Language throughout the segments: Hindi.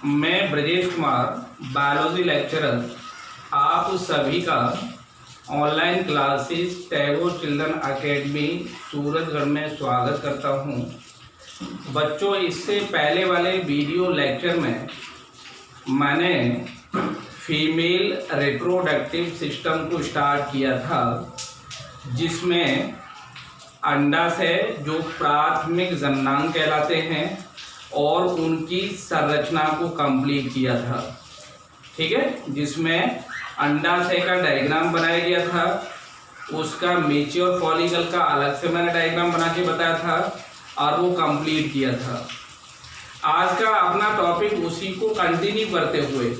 मैं ब्रजेश कुमार बायोलॉजी लेक्चरर आप सभी का online classes Tagore children academy Surajgarh में स्वागत करता हूं। बच्चों, इससे पहले वाले वीडियो लेक्चर में मैंने फीमेल रिप्रोडक्टिव सिस्टम को स्टार्ट किया था, जिसमें अंडाशय जो प्राथमिक जननांग कहलाते हैं और उनकी संरचना को कंप्लीट किया था। ठीक है, जिसमें अंडाशय का डायग्राम बनाया गया था, उसका मेच्योर फॉलिकल का अलग से मैंने डायग्राम बना के बताया था और वो कंप्लीट किया था। आज का अपना टॉपिक उसी को कंटिन्यू करते हुए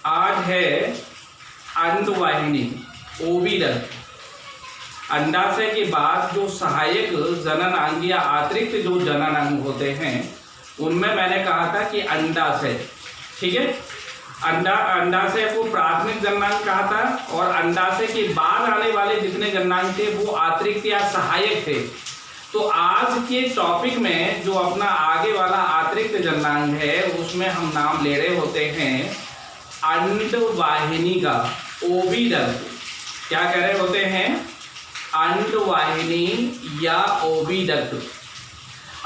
आज है अंडवाहिनी, ओविडक्ट। अंडाशय के बाद जो सहायक जनन अंग या अतिरिक्त जो जनन अंग होते हैं, उनमें मैंने कहा था कि अंडाशय, ठीक है, अंडाशय को प्राथमिक जननांग कहा था और अंडाशय के बाद आने वाले जितने जननांग थे वो अतिरिक्त या सहायक थे। तो आज के टॉपिक में जो अपना आगे वाला अतिरिक्त जननांग है, उसमें हम नाम ले रहे होते हैं अंडवाहिनी का, ओविडक्ट। क्या कह रहे होते हैं? अंडवाहिनी या ओविडक्ट।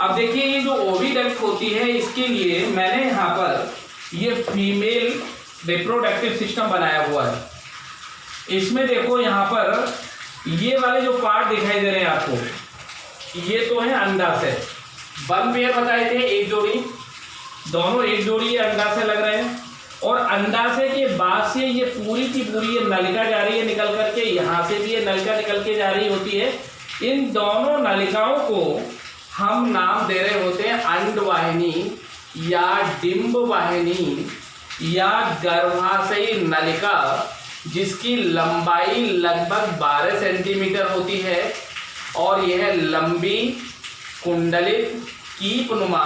अब देखिए, ये जो ओविडक्ट होती है, इसके लिए मैंने यहाँ पर ये फीमेल रिप्रोडक्टिव सिस्टम बनाया हुआ है। इसमें देखो, यहाँ पर ये वाले जो पार्ट दिखाई दे रहे हैं आपको, ये तो है अंडाशय। वन पेयर बताए थे, एक जोड़ी, दोनों एक जोड़ी ये अंडाशय लग रहे हैं। और अंडाशय के बाद से ये पूरी की पूरी ये नलिका जा रही है निकल करके, यहाँ से भी ये नलिका निकल के जा रही होती है। इन दोनों नलिकाओं को हम नाम दे रहे होते हैं अंडवाहिनी या डिंब वाहिनी या गर्भाशयी नलिका, जिसकी लंबाई लगभग 12 सेंटीमीटर होती है और यह लंबी कुंडलित कीपनुमा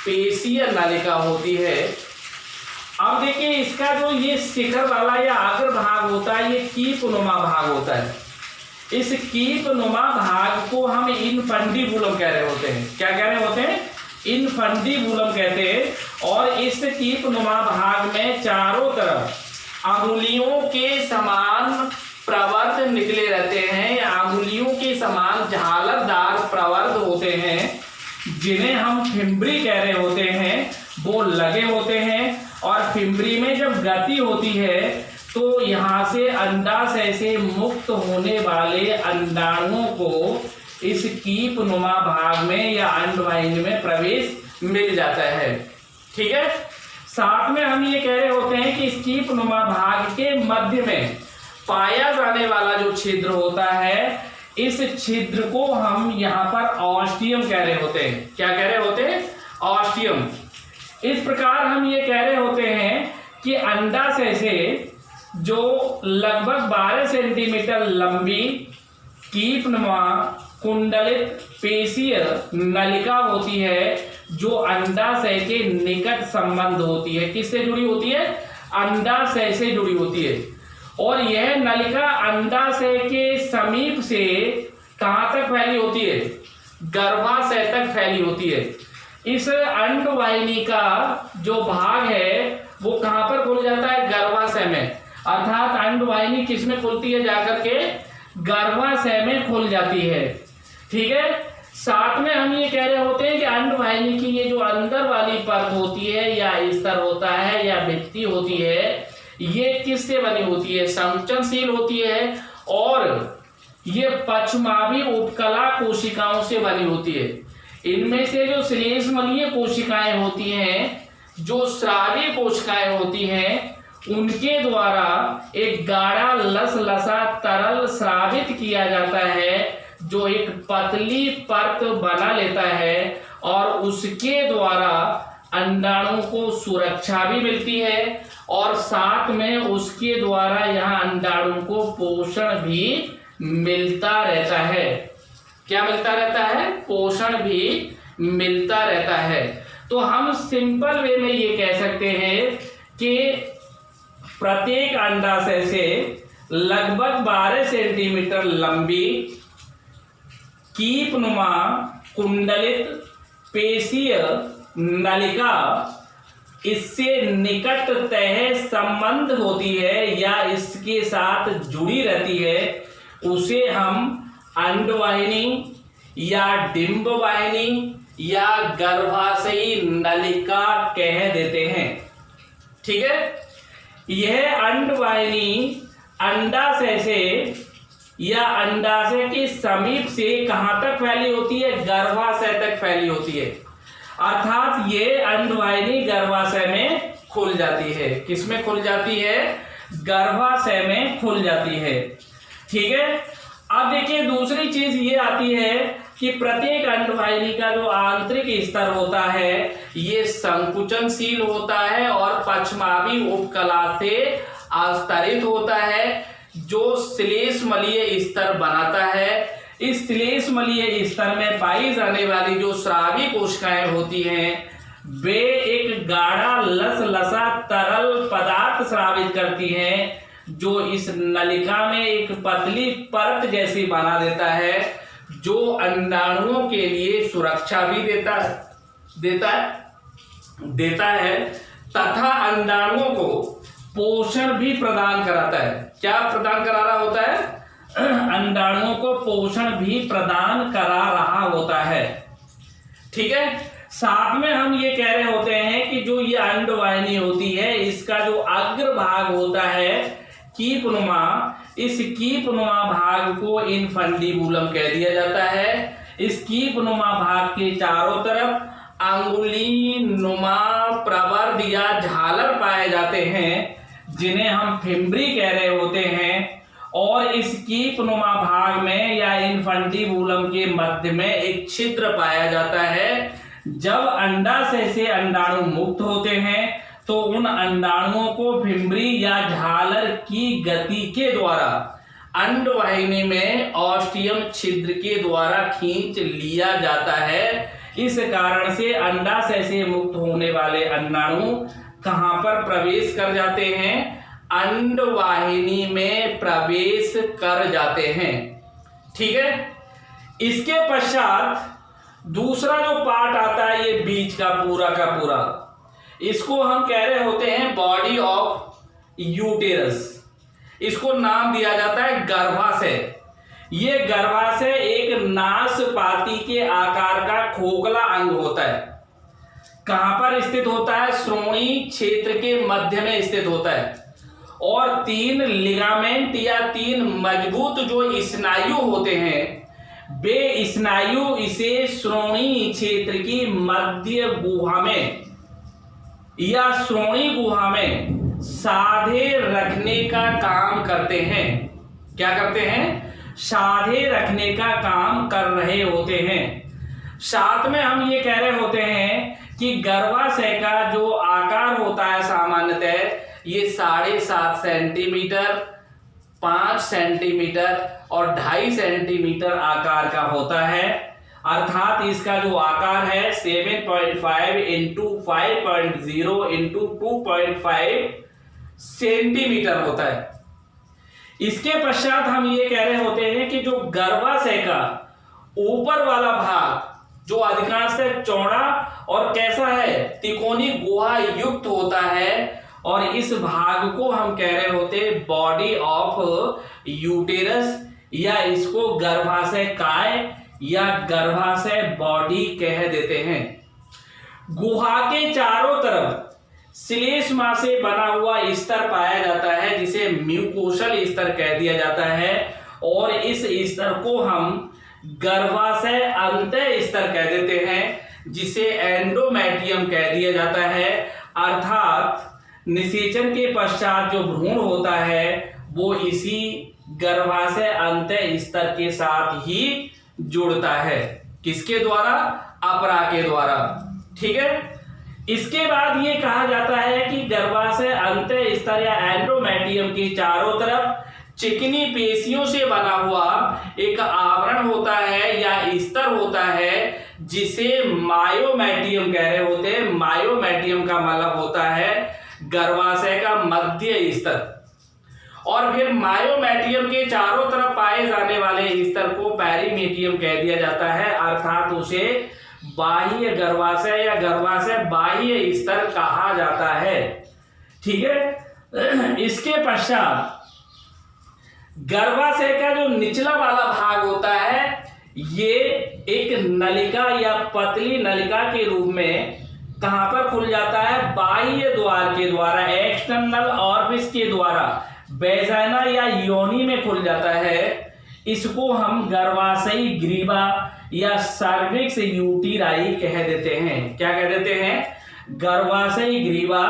पेशीय नलिका होती है। अब देखिए, इसका जो ये शिखर वाला या अग्र भाग होता है, ये कीपनुमा भाग होता है। इस कीपनुमा भाग को हम इनफंडिबुलम कह रहे होते हैं। क्या कह रहे होते हैं? इनफंडिबुलम कहते हैं। और इस कीपनुमा भाग में चारों तरफ अंगुलियों के समान प्रवर्त निकले रहते हैं, अंगुलियों के समान झालरदार प्रवर्त होते हैं, जिन्हें हम फिम्बरी कह रहे होते हैं, वो लगे होते हैं। और फिम्बरी में जब गति होती है तो यहाँ से अंडाशय से मुक्त होने वाले अंडाणुओं को इस कीपनुमा भाग में या अंडवाहिनी में प्रवेश मिल जाता है। ठीक है, साथ में हम ये कह रहे होते हैं कि इस कीपनुमा भाग के मध्य में पाया जाने वाला जो छिद्र होता है, इस छिद्र को हम यहाँ पर ऑस्टियम कह रहे होते हैं। क्या कह रहे होते हैं? ऑस्टियम। इस प्रकार हम ये कह रहे होते हैं कि अंडाशय से जो लगभग 12 सेंटीमीटर लंबी कीपनुमा कुंडलित पेशीय नलिका होती है, जो अंडाशय के निकट संबंध होती है। किससे जुड़ी होती है? अंडाशय से जुड़ी होती है। और यह नलिका अंडाशय के समीप से कहाँ तक फैली होती है? गर्भाशय तक फैली होती है। इस अंडवाहिनी का जो भाग है वो कहाँ पर खुल जाता है? गर्भाशय में। अर्थात अंडवाहिनी किस में खुलती है? जाकर के गर्भाशय में खुल जाती है। ठीक है, साथ में हम ये कह रहे होते हैं कि अंडवाहिनी की ये जो अंदर वाली परत होती है या स्तर होता है या भित्ति होती है, ये किससे बनी होती है? संकुचनशील होती है और ये पश्चिमाभी उपकला कोशिकाओं से बनी होती है। इनमें से जो श्लेष्मलीय कोशिकाएं होती हैं, जो स्रावी कोशिकाएं होती हैं, उनके द्वारा एक गाढ़ा लसलसा तरल स्रावित किया जाता है, जो एक पतली परत बना लेता है और उसके द्वारा अंडाणु को सुरक्षा भी मिलती है और साथ में उसके द्वारा यहाँ अंडाणु को पोषण भी मिलता रहता है। क्या मिलता रहता है? पोषण भी मिलता रहता है। तो हम सिंपल वे में ये कह सकते हैं कि प्रत्येक अंडाशय से लगभग 12 सेंटीमीटर लंबी कीपनुमा कुंडलित पेशीय नलिका इससे निकटतः संबंध होती है या इसके साथ जुड़ी रहती है, उसे हम अंडवाहिनी या डिंबवाहिनी या गर्भाशयी नलिका कह देते हैं। ठीक है, यह अंडवाहिनी अंडाशय से या अंडाशय के समीप से कहां तक फैली होती है? गर्भाशय तक फैली होती है। अर्थात ये अंडवाहिनी गर्भाशय में खुल जाती है। किसमें खुल जाती है? गर्भाशय में खुल जाती है। ठीक है, अब देखिए दूसरी चीज ये आती है कि प्रत्येक अंडवाहिनी का जो आंतरिक स्तर होता है ये संकुचनशील होता है और पश्चमावी उपकला से आस्तरित होता है, जो श्लेष्मलीय स्तर बनाता है। इस श्लेष्मलीय स्तर में पाई जाने वाली जो स्रावी कोशिकाएं होती हैं वे एक गाढ़ा लसलसा तरल पदार्थ स्रावित करती हैं, जो इस नलिका में एक पतली परत जैसी बना देता है, जो अंडाणुओं के लिए सुरक्षा भी देता है तथा अंडाणुओं को पोषण भी प्रदान कराता है। क्या प्रदान करा रहा होता है? अंडाणुओं को पोषण भी प्रदान करा रहा होता है। ठीक है, साथ में हम ये कह रहे होते हैं कि जो ये अंडवाहिनी होती है इसका जो अग्र भाग होता है कीपनुमा, इस कीपनुमा भाग को इनफंडिबुलम कह दिया जाता है। इस कीपनुमा भाग के चारों तरफ अंगुली नुमा प्रवर्ध या झालर पाए जाते हैं, जिन्हें हम फिम्बरी कह रहे होते हैं। और इस कीपनुमा भाग में या इनफंडिबुलम के मध्य में एक छिद्र पाया जाता है। जब अंडाशय से अंडाणु मुक्त होते हैं तो उन अंडाणुओं को फिम्बरी या झालर की गति के द्वारा अंडवाहिनी में ऑस्टियम छिद्र के द्वारा खींच लिया जाता है। इस कारण से अंडाशय से मुक्त होने वाले अंडाणु कहां पर प्रवेश कर जाते हैं? अंडवाहिनी में प्रवेश कर जाते हैं। ठीक है, इसके पश्चात दूसरा जो पार्ट आता है ये बीच का पूरा, इसको हम कह रहे होते हैं बॉडी ऑफ यूटेरस। इसको नाम दिया जाता है गर्भाशय। ये गर्भाशय एक नाशपाती के आकार का खोखला अंग होता है। कहां पर स्थित होता है? श्रोणी क्षेत्र के मध्य में स्थित होता है और 3 लिगामेंट या 3 मजबूत जो स्नायु होते हैं वे स्नायु इसे श्रोणी क्षेत्र की मध्य गुहा में या श्रोणी गुहा में साधे रखने का काम करते हैं। क्या करते हैं? साधे रखने का काम कर रहे होते हैं। साथ में हम ये कह रहे होते हैं कि गर्भाशय का जो आकार होता है सामान्यतः ये 7.5 सेंटीमीटर, 5 सेंटीमीटर और 2.5 सेंटीमीटर आकार का होता है। अर्थात इसका जो आकार है 7.5 इंटू 5.0 इंटू 2.5 सेंटीमीटर होता है। इसके पश्चात हम ये कह रहे होते हैं कि जो गर्भाशय का ऊपर वाला भाग जो अधिकांशतः चौड़ा और कैसा है? तिकोनी गुहा युक्त होता है और इस भाग को हम कह रहे होते हैं बॉडी ऑफ यूटेरस या इसको गर्भाशय काय या गर्भाशय बॉडी कह देते हैं। गुहा के चारों तरफ श्लेष्मा से बना हुआ स्तर पाया जाता है जिसे म्यूकोशल स्तर कह दिया जाता है और इस स्तर को हम गर्भाशय अंतः स्तर कह देते हैं जिसे एंडोमेट्रियम कह दिया जाता है। अर्थात निषेचन के पश्चात जो भ्रूण होता है वो इसी गर्भाशय अंतः स्तर के साथ ही जुड़ता है। किसके द्वारा? अपरा के द्वारा। ठीक है, इसके बाद ये कहा जाता है कि गर्भाशय अंतः स्तर या एंडोमेट्रियम के चारों तरफ चिकनी पेशियों से बना हुआ एक आवरण होता है या स्तर होता है जिसे मायोमेट्रियम कह रहे होते हैं। मायोमेट्रियम का मतलब होता है गर्भाशय का मध्य स्तर और फिर मायोमेट्रियम के चारों तरफ पाए जाने वाले स्तर को पेरीमेट्रियम कह दिया जाता है। अर्थात उसे बाह्य गर्भाशय या गर्भाशय बाह्य स्तर कहा जाता है। ठीक है। इसके पश्चात गर्भाशय का जो निचला वाला भाग होता है ये एक नलिका या पतली नलिका के रूप में कहां पर खुल जाता है? बाह्य द्वार के द्वारा, एक्सटर्नल ऑरिफिस के द्वारा, वेजाइना या योनि में खुल जाता है। इसको हम गर्भाशयी ग्रीवा या सर्विक्स यूटिराई कह देते हैं। क्या कह देते हैं? गर्भाशयी ग्रीवा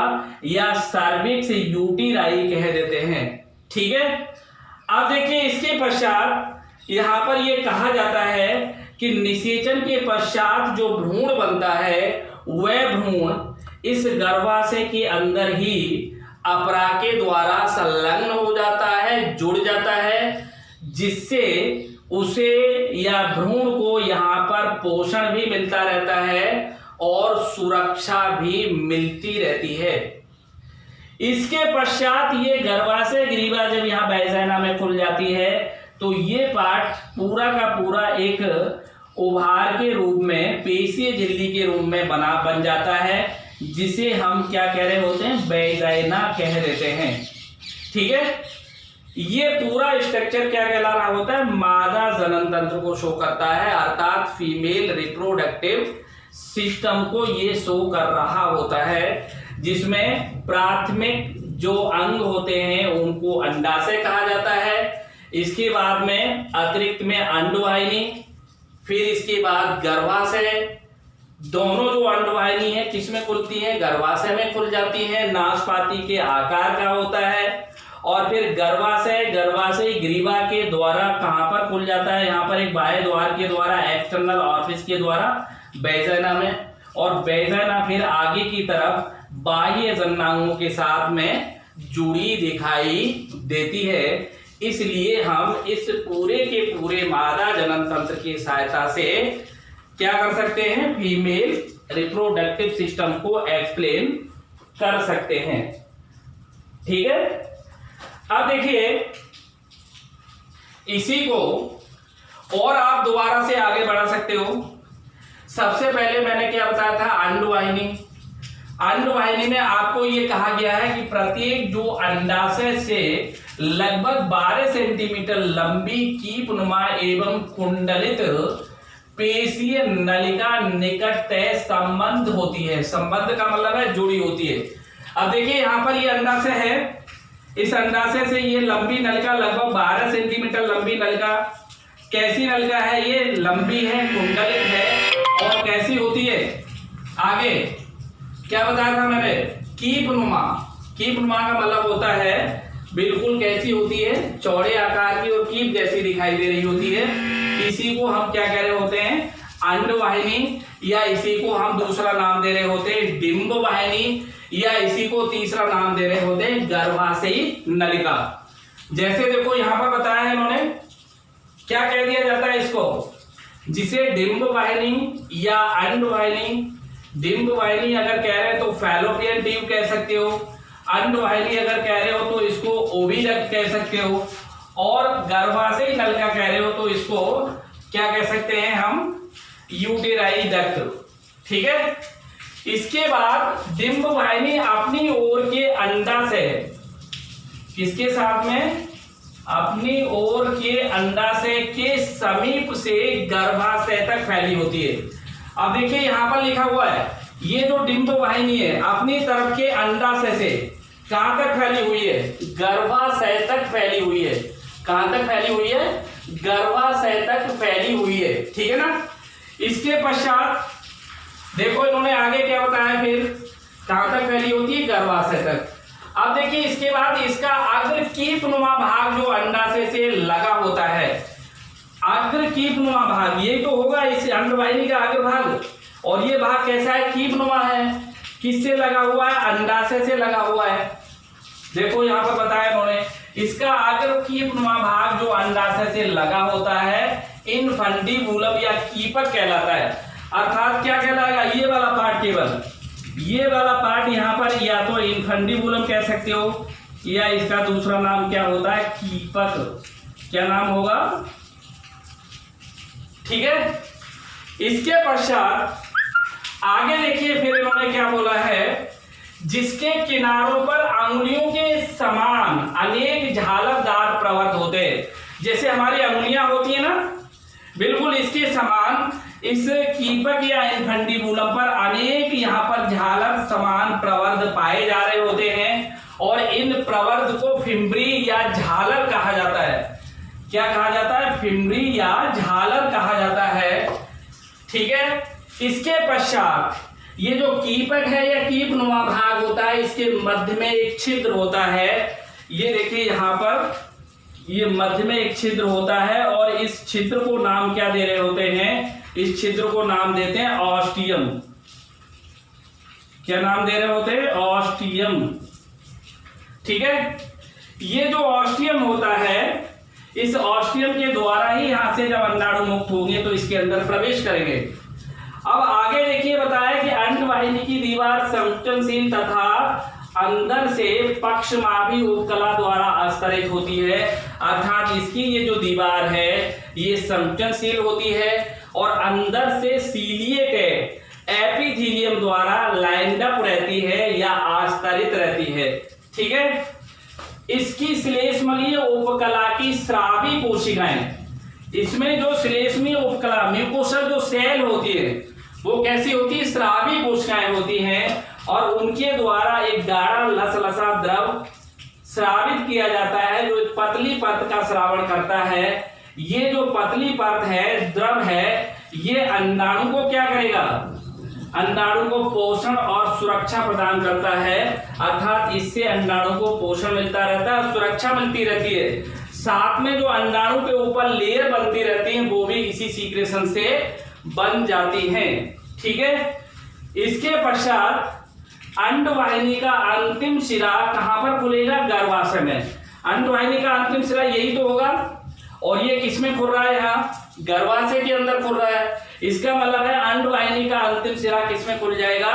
या सर्विक्स यूटिराई कह देते हैं। ठीक है। अब देखिए इसके पश्चात यहां पर यह कहा जाता है कि निषेचन के पश्चात जो भ्रूण बनता है वह भ्रूण इस गर्भाशय के अंदर ही अपरा के द्वारा संलग्न हो जाता है, जुड़ जाता है, जिससे उसे या भ्रूण को यहाँ पर पोषण भी मिलता रहता है और सुरक्षा भी मिलती रहती है। इसके पश्चात ये गर्भाशय ग्रीवा जब यहाँ वेजाइना में खुल जाती है तो ये पार्ट पूरा का पूरा एक उभार के रूप में, पेशीय झिल्ली के रूप में बन जाता है, जिसे हम क्या कह रहे होते हैं? वेजाइना कह देते हैं। ठीक है। ये पूरा स्ट्रक्चर क्या कहला रहा होता है? मादा जनन तंत्र को शो करता है, अर्थात फीमेल रिप्रोडक्टिव सिस्टम को ये शो कर रहा होता है, जिसमें प्राथमिक जो अंग होते हैं उनको अंडाशय कहा जाता है। इसके बाद में अतिरिक्त में अंडवाहिनी, फिर इसके बाद गर्भाशय। दोनों जो अंडवाहिनी है किसमें खुलती है? गर्भाशय में खुल जाती है, नाशपाती के आकार का होता है। और फिर गर्भाशय ग्रीवा के द्वारा कहां पर खुल जाता है? यहाँ पर एक बाह्य द्वार के द्वारा, एक्सटर्नल ऑरिफिस के द्वारा वेजाइना में, और वेजाइना फिर आगे की तरफ बाह्य जननांगों के साथ में जुड़ी दिखाई देती है। इसलिए हम इस पूरे के पूरे मादा जनन तंत्र की सहायता से क्या कर सकते हैं? फीमेल रिप्रोडक्टिव सिस्टम को एक्सप्लेन कर सकते हैं। ठीक है। अब देखिए इसी को और आप दोबारा से आगे बढ़ा सकते हो। सबसे पहले मैंने क्या बताया था? अंडवाहिनी। अंडवाहिनी में आपको ये कहा गया है कि प्रत्येक जो अंडाशय से लगभग 12 सेंटीमीटर लंबी कीपनुमा एवं कुंडलित पेशीय नलिका निकट तय संबंध होती है। संबंध का मतलब है जुड़ी होती है। अब देखिए यहाँ पर ये अंडाशय है, इस अंडाशय से ये लंबी नलिका लगभग 12 सेंटीमीटर लंबी नलिका, कैसी नलिका है? ये लंबी है, कुंडलित है और कैसी होती है? आगे क्या बताया था मैंने? कीपनुमा। कीपनुमा का मतलब होता है बिल्कुल कैसी होती है? चौड़े आकार की और कीप जैसी दिखाई दे रही होती है। इसी को हम क्या कह रहे होते हैं? अंडवाहिनी, या इसी को हम दूसरा नाम दे रहे होते हैं डिंब वाहिनी, या इसी को तीसरा नाम दे रहे होते हैं गर्भाशयी नलिका। जैसे देखो यहां पर बताया है इन्होंने, क्या कह दिया जाता है इसको? जिसे डिंब वाहिनी या अंडवाहिनी, डिंब वाहिनी अगर कह रहे हो तो फैलोपियन ट्यूब कह सकते हो, अंडवाहिनी अगर कह रहे हो तो इसको ओविडक्ट कह सकते हो, और गर्भाशयी नलिका कह रहे हो तो इसको क्या कह सकते हैं हम? यूटेराई डक्ट। ठीक है। इसके बाद डिंब वाहिनी अपनी ओर के अंडाशय, किसके साथ में? अपनी ओर के अंडाशय के समीप से गर्भाशय तक फैली होती है। अब देखिए यहां पर लिखा हुआ है, ये जो डिंब वाहिनी है अपनी तरफ के अंडाशय से कहां तक फैली हुई है? गर्भाशय तक फैली हुई है। कहां तक फैली हुई है? गर्भाशय तक फैली हुई है। ठीक है ना। इसके पश्चात देखो इन्होंने आगे क्या बताया, फिर कहां तक फैली होती है? गर्भाशय तक। अब देखिए इसके बाद इसका अग्र कीपनुमा भाग जो अंडाशय से लगा होता है, अग्र कीपनुमा भाग ये तो होगा इस अंडवाहिनी का अग्र भाग, और ये भाग कैसा है? कीपनुमा है। किससे लगा हुआ है? अंडाशय से लगा हुआ है। देखो यहां पर बताया उन्होंने, इसका अग्र कीपनुमा भाग जो अंडाशय से लगा होता है इनफंडिबुलम या कीपक कहलाता है। अर्थात क्या कहलाएगा? ये वाला पार्ट, केवल ये वाला पार्ट यहाँ पर या तो इनफंडिबुलम कह सकते हो, या इसका दूसरा नाम क्या होता है? कीपक। क्या नाम होगा? ठीक है। इसके पश्चात आगे देखिए फिर इन्होंने क्या बोला है, जिसके किनारों पर अंगुलियों के समान अनेक झालरदार प्रवर्त होते हैं। जैसे हमारी अंगुलियां होती है ना, बिल्कुल इसके समान इस कीपक या इनफंडिबुलम पर अनेक यहाँ पर झालर समान प्रवर्ध पाए जा रहे होते हैं और इन प्रवर्ध को फिम्बरी या झालर कहा जाता है। क्या कहा जाता है? फिम्बरी या झालर कहा जाता है। ठीक है। इसके पश्चात ये जो कीपक है या कीपनुमा भाग होता है, इसके मध्य में एक छिद्र होता है। ये देखिए यहाँ पर ये मध्य में एक छिद्र होता है और इस छिद्र को नाम क्या दे रहे होते हैं? इस छिद्र को नाम देते हैं ऑस्टियम। क्या नाम दे रहे होते हैं? ऑस्टियम। ठीक है। ये जो ऑस्टियम होता है, इस ऑस्टियम के द्वारा ही यहां से जब अंडाणु मुक्त होंगे तो इसके अंदर प्रवेश करेंगे। अब आगे देखिए बताया कि अंडवाहिनी की दीवार संकुचनशील तथा अंदर से पक्षमाभी उपकला द्वारा अस्तरित होती है, अर्थात इसकी ये जो दीवार है ये संकुचनशील होती है और अंदर से सीलिए के एपिथेलियम द्वारा लाइंड अप रहती है या आस्तरित रहती है। ठीक है। इसकी श्लेष्मलीय उपकला की स्रावी कोशिकाएं, इसमें जो श्लेष्मीय उपकला म्यूकोसल जो सेल होती है वो कैसी होती है? स्रावी कोशिकाएं होती हैं और उनके द्वारा एक गाढ़ा लसलसा द्रव स्रावित किया जाता है जो पतली परत का स्रावण करता है। ये जो पतली परत है, द्रव है, ये अंडाणु को क्या करेगा? अंडाणु को पोषण और सुरक्षा प्रदान करता है, अर्थात इससे अंडाणु को पोषण मिलता रहता है, सुरक्षा मिलती रहती है। साथ में जो अंडाणु के ऊपर लेयर बनती रहती है वो भी इसी सीक्रेशन से बन जाती हैं। ठीक है। इसके पश्चात अंडवाहिनी का अंतिम सिरा कहां पर खुलेगा? गर्भाशय में। अंडवाहिनी का अंतिम सिरा यही तो होगा और ये किसमें खुल रहा है? यहाँ गर्भाशय के अंदर खुल रहा है। इसका मतलब है अंडवाहिनी का अंतिम सिरा किसमें खुल जाएगा?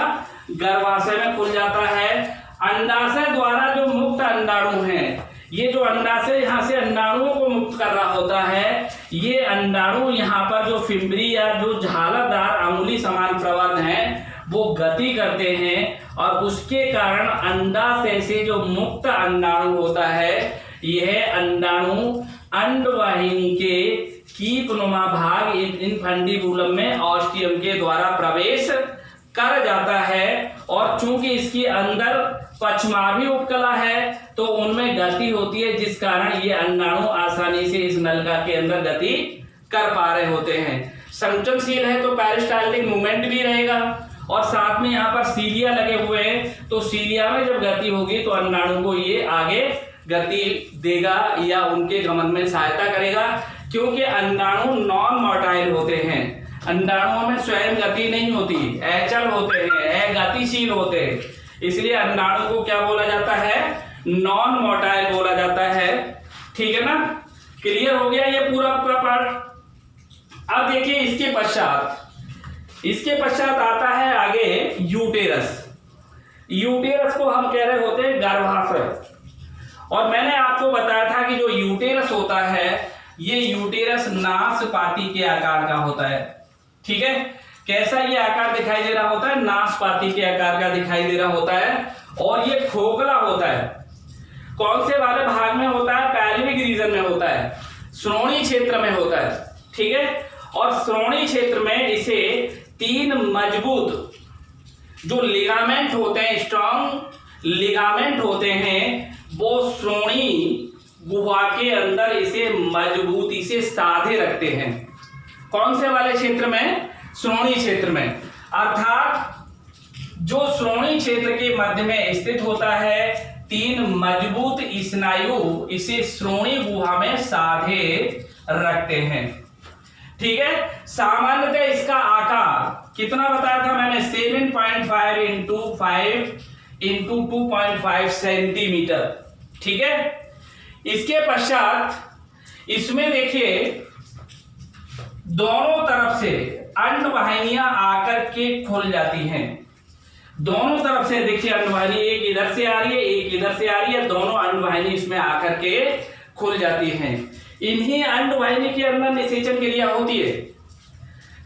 गर्भाशय में खुल जाता है। अंडाशय द्वारा जो मुक्त अंडाणु हैं, ये जो अंडाशय यहाँ से अंडाणुओं को मुक्त कर रहा होता है, ये अंडाणु यहाँ पर जो फिम्बरी या जो झालरदार अंगुली समान प्रवर्ध हैं वो गति करते हैं और उसके कारण अंडाशय से जो मुक्त अंडाणु होता है, यह अंडाणु अंडवाहिनी के कीपनुमा भाग इनफंडिबुलम में ऑस्टियम के द्वारा प्रवेश कर जाता है और चूंकि इसके अंदर पक्षमाभी उपकला है तो उनमें गति होती है, जिस कारण ये अंडाणु आसानी से इस नलिका के अंदर गति कर पा रहे होते हैं। संकुचनशील है तो पेरिस्टाल्टिक मूवमेंट भी रहेगा और साथ में यहाँ पर सीलिया लगे हुए हैं तो सीलिया में जब गति होगी तो अंडाणु को ये आगे गति देगा या उनके गमन में सहायता करेगा, क्योंकि अंडाणु नॉन मोटाइल होते हैं। अंडाणुओं में स्वयं गति नहीं होती, अचल होते हैं, अगतिशील होते हैं, इसलिए अंडाणु को क्या बोला जाता है? नॉन मोटाइल बोला जाता है। ठीक है ना? क्लियर हो गया ये पूरा पार्ट। अब देखिए इसके पश्चात आता है आगे यूटेरस। यूटेरस को हम कह रहे होते हैं गर्भाशय। और मैंने आपको बताया था कि जो यूटेरस होता है ये यूटेरस नाशपाती के आकार का होता है। ठीक है। कैसा ये आकार दिखाई दे रहा होता है? नाशपाती के आकार का दिखाई दे रहा होता है और ये खोखला होता है। कौन से वाले भाग में होता है? पैल्विक रीजन में होता है, श्रोणी क्षेत्र में होता है। ठीक है। और श्रोणी क्षेत्र में इसे 3 मजबूत जो लिगामेंट होते हैं, स्ट्रॉन्ग लिगामेंट होते हैं, वो श्रोणी गुहा के अंदर इसे मजबूती से साधे रखते हैं। कौन से वाले क्षेत्र में? श्रोणी क्षेत्र में। अर्थात जो श्रोणी क्षेत्र के मध्य में स्थित होता है, 3 मजबूत स्नायु इसे श्रोणी गुहा में साधे रखते हैं। ठीक है। सामान्यतः इसका आकार कितना बताया था मैंने? 7.5 इंटू 5 इंटू 2.5 सेंटीमीटर। ठीक है। इसके पश्चात इसमें देखिए दोनों तरफ से अंडवाहिनियां आकर के खुल जाती हैं। दोनों तरफ से देखिए अंडवाहिनी, एक इधर से आ रही है, एक इधर से आ रही है, दोनों अंडवाहिनी इसमें आकर के खुल जाती हैं। इन्हीं अंडवाहिनी के अंदर निषेचन क्रिया होती है,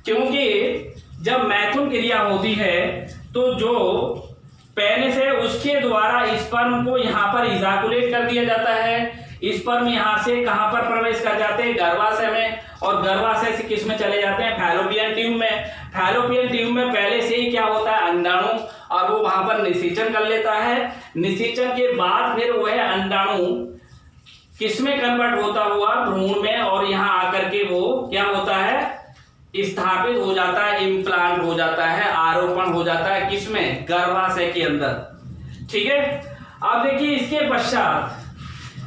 क्योंकि जब मैथुन क्रिया होती है तो जो पेनिस है उसके द्वारा स्पर्म को यहाँ पर इजाकुलेट कर दिया जाता है। स्पर्म यहाँ से कहाँ पर प्रवेश कर जाते हैं, गर्भाशय में, और गर्भाशय से किस में चले जाते हैं, फैलोपियन ट्यूब में। फैलोपियन ट्यूब में पहले से ही क्या होता है, अंडाणु, और वो वहां पर निषेचन कर लेता है। निषेचन के बाद फिर वह अंडाणु किसमें कन्वर्ट होता हुआ, भ्रूण में, और यहाँ आकर के वो क्या होता है, स्थापित हो जाता है, इम्प्लांट हो जाता है, आरोपण हो जाता है किसमें, गर्भाशय के अंदर। ठीक है। अब देखिए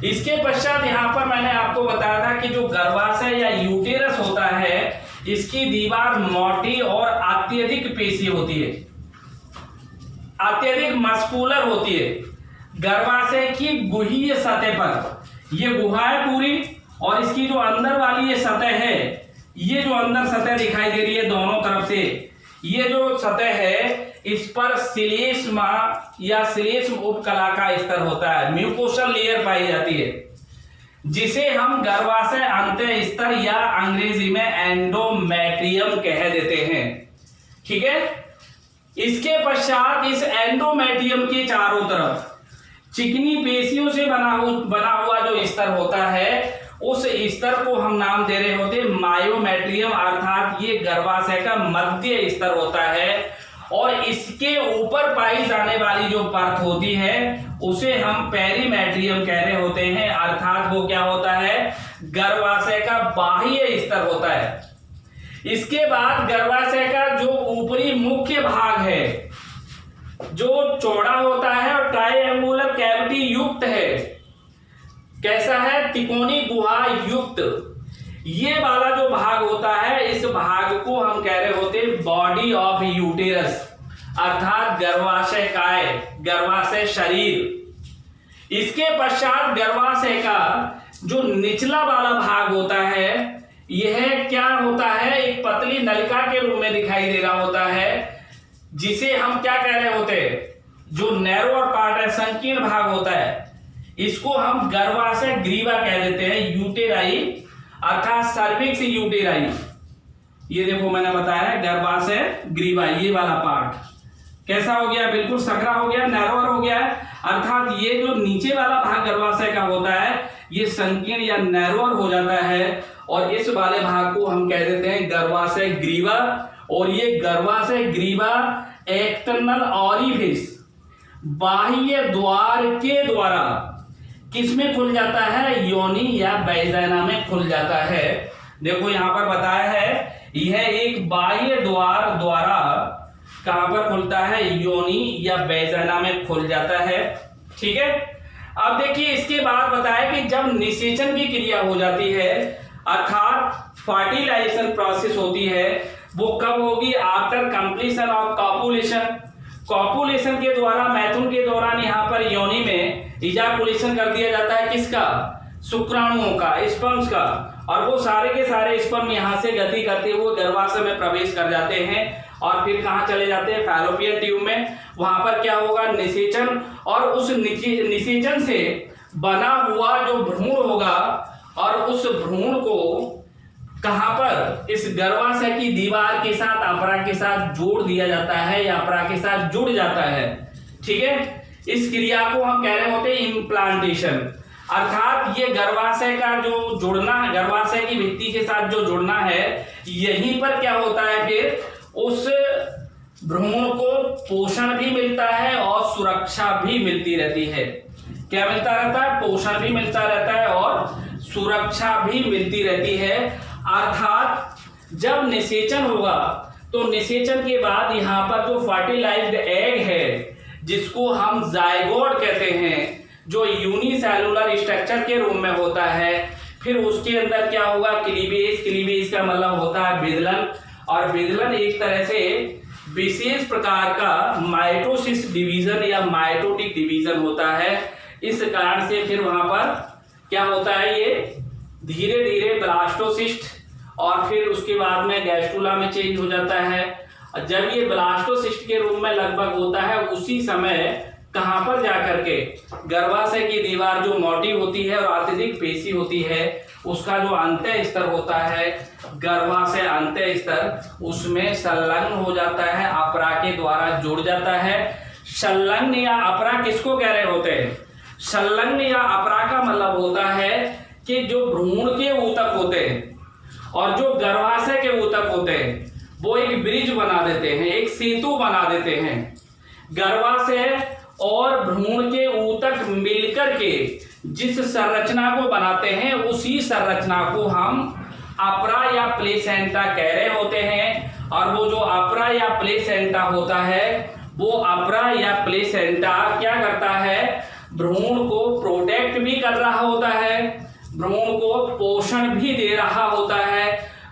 इसके पश्चात यहाँ पर मैंने आपको बताया था कि जो गर्भाशय या यूटेरस होता है इसकी दीवार मोटी और अत्यधिक पेशी होती है, अत्यधिक मस्कुलर होती है। गर्भाशय की गुहीय सतह पर ये गुहा है पूरी, और इसकी जो अंदर वाली ये सतह है, ये जो अंदर सतह दिखाई दे रही है दोनों तरफ से, ये जो सतह है इस पर श्लेष्मा या श्लेष्म उपकला का स्तर होता है, म्यूकोसल लेयर पाई जाती है, जिसे हम गर्भाशय अंत्य स्तर या अंग्रेजी में एंडोमेट्रियम कह देते हैं। ठीक है। इसके पश्चात इस एंडोमेट्रियम के चारों तरफ चिकनी पेशियों से बना हुआ जो स्तर होता है, उस स्तर को हम नाम दे रहे होते मायोमेट्रियम, अर्थात ये गर्भाशय का मध्य स्तर होता है। और इसके ऊपर पाई जाने वाली जो परत होती है उसे हम पेरीमेट्रियम कह रहे होते हैं, अर्थात वो क्या होता है, गर्भाशय का बाह्य स्तर होता है। इसके बाद गर्भाशय का जो ऊपरी मुख्य भाग है जो चौड़ा होता है और ट्रायंगुलर कैविटी युक्त है, कैसा है, त्रिकोणी गुहा युक्त, ये वाला जो भाग होता है इस भाग को हम कह रहे होते हैं बॉडी ऑफ यूटेरस, अर्थात गर्भाशय काय, गर्भाशय शरीर। इसके पश्चात गर्भाशय का जो निचला वाला भाग होता है यह क्या होता है, एक पतली नलिका के रूप में दिखाई दे रहा होता है, जिसे हम क्या कह रहे होते हैं, जो नैरोअर पार्ट है, संकीर्ण भाग होता है, इसको हम गर्भाशय ग्रीवा कह देते हैं, यूटेराई अर्थात सर्विक्स यूटेराई। ये देखो मैंने बताया गर्भाशय ग्रीवा, ये वाला पार्ट कैसा हो गया, बिल्कुल सकरा हो गया, नैरोअर हो गया है, अर्थात ये जो नीचे वाला भाग गर्भाशय का होता है ये संकीर्ण या नैरोअर हो जाता है, और इस वाले भाग को हम कह देते हैं गर्भाशय ग्रीवा। और ये गर्भाशय ग्रीवा एक्सटर्नल ऑरिफिस, बाह्य द्वार के द्वारा किसमें खुल जाता है, योनि या वैजाइना में खुल जाता है। देखो यहां पर बताया है यह एक बाह्य द्वार द्वारा कहां पर खुलता है, योनि या वैजाइना में खुल जाता है। ठीक है। अब देखिए इसके बाद बताया कि जब निषेचन की क्रिया हो जाती है, अर्थात फर्टिलाइजेशन प्रोसेस होती है, वो कब होगी, after completion of copulation. Copulation के द्वारा, मैथुन के दौरान यहाँ पर योनि में इजाकुलेशन कर दिया जाता है, किसका, शुक्राणुओं का, स्पर्म्स का, और वो सारे के सारे स्पर्म यहाँ से गति करते हुए गर्भाशय में प्रवेश कर जाते हैं, और फिर कहाँ चले जाते हैं, फैलोपियन ट्यूब में। वहां पर क्या होगा, निषेचन, और उस निषेचन से बना हुआ जो भ्रूण होगा, और उस भ्रूण को कहां पर, इस गर्भाशय की दीवार के साथ, अपरा के साथ जोड़ दिया जाता है, या अपरा के साथ जुड़ जाता है। ठीक है। इस क्रिया को हम कह रहे होते हैं इम्प्लांटेशन, अर्थात ये गर्भाशय का जो जुड़ना, गर्भाशय की भित्ति के साथ जो जुड़ना है, यहीं पर क्या होता है, फिर उस भ्रूण को पोषण भी मिलता है और सुरक्षा भी मिलती रहती है। क्या मिलता रहता है, पोषण भी मिलता रहता है और सुरक्षा भी मिलती रहती है। अर्थात जब निषेचन होगा तो निषेचन के बाद यहाँ पर जो फर्टिलाइज्ड एग है, जिसको हम जायगोट कहते हैं, जो यूनिसेलुलर स्ट्रक्चर के रूप में होता है, फिर उसके अंदर क्या होगा, क्लीवेज। क्लीवेज का मतलब होता है विदलन, और विदलन एक तरह से विशेष प्रकार का माइटोसिस डिवीजन या माइटोटिक डिवीजन होता है। इस कारण से फिर वहां पर क्या होता है, ये धीरे धीरे ब्लास्टोसिस्ट और फिर उसके बाद में गैस्ट्रुला में चेंज हो जाता है। जब ये ब्लास्टोसिस्ट के रूप में लगभग होता है, उसी समय कहां पर जाकर के गर्भाशय की दीवार जो मोटी होती है और अत्यधिक पेशी होती है, उसका जो अंत्य स्तर होता है गर्भाशय अंत्य स्तर, उसमें संलग्न हो जाता है, अपरा के द्वारा जुड़ जाता है। संलग्न या अपरा किसको कह रहे होते हैं? संलग्न या अपरा का मतलब होता है कि जो भ्रूण के ऊतक होते हैं और जो गर्भाशय के ऊतक होते हैं वो एक ब्रिज बना देते हैं, एक सेतु बना देते हैं। गर्भाशय और भ्रूण के ऊतक मिलकर के जिस संरचना को बनाते हैं उसी संरचना को हम अपरा या प्लेसेंटा कह रहे होते हैं। और वो जो अपरा या प्लेसेंटा होता है वो अपरा या प्लेसेंटा क्या करता है? भ्रूण को प्रोटेक्ट भी कर रहा होता है, भ्रूण को पोषण भी दे रहा होता है,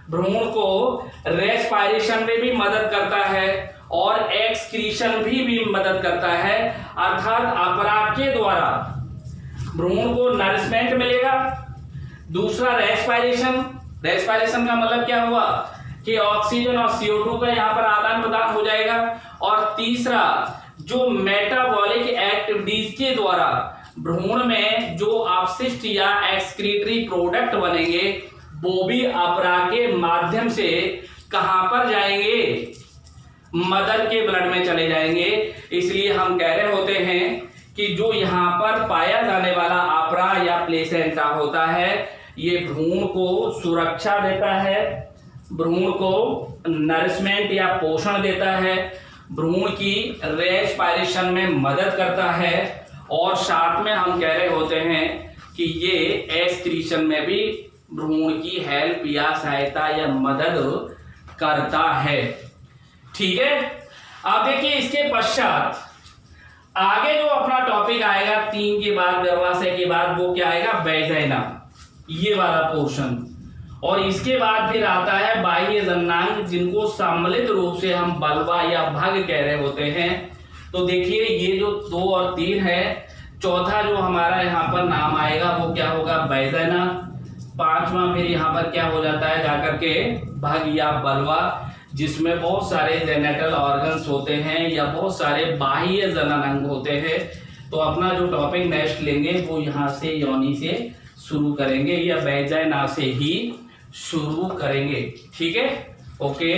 भ्रूण को रेस्पिरेशन में भी मदद करता है और एक्सक्रीशन भी मदद करता है। अर्थात अपरा के द्वारा भ्रूण को नरिशमेंट मिलेगा। दूसरा रेस्पिरेशन, रेस्पिरेशन का मतलब क्या हुआ कि ऑक्सीजन और CO2 का यहाँ पर आदान प्रदान हो जाएगा। और तीसरा जो मेटाबॉलिक एक्टिविटीज के द्वारा भ्रूण में जो अपशिष्ट या एक्सक्रीटरी प्रोडक्ट बनेंगे वो भी अपरा के माध्यम से कहां पर जाएंगे? मदर के ब्लड में चले जाएंगे। इसलिए हम कह रहे होते हैं कि जो यहाँ पर पाया जाने वाला अपरा या प्लेसेंटा होता है ये भ्रूण को सुरक्षा देता है, भ्रूण को नरिशमेंट या पोषण देता है, भ्रूण की रेस्पिरेशन में मदद करता है और साथ में हम कह रहे होते हैं कि ये एक्सक्रीशन में भी भ्रूण की हेल्प या सहायता या मदद करता है। ठीक है। अब देखिए इसके पश्चात आगे जो अपना टॉपिक आएगा 3 के बाद, गर्भाशय के बाद, वो क्या आएगा? वैजाइना, ये वाला पोर्शन। और इसके बाद फिर आता है बाह्य जननांग, जिनको सम्मिलित रूप से हम बल्वा या भग कह रहे होते हैं। तो देखिए ये जो 2 और 3 है, चौथा जो हमारा यहाँ पर नाम आएगा वो क्या होगा? वैजाइना। 5वां फिर यहाँ पर क्या हो जाता है जाकर के? भग या बल्वा, जिसमें बहुत सारे जेनेटल ऑर्गन्स होते हैं या बहुत सारे बाह्य जनन अंग होते हैं। तो अपना जो टॉपिक नेक्स्ट लेंगे वो यहाँ से योनि से शुरू करेंगे या वैजाइना से ही शुरू करेंगे। ठीक है, ओके।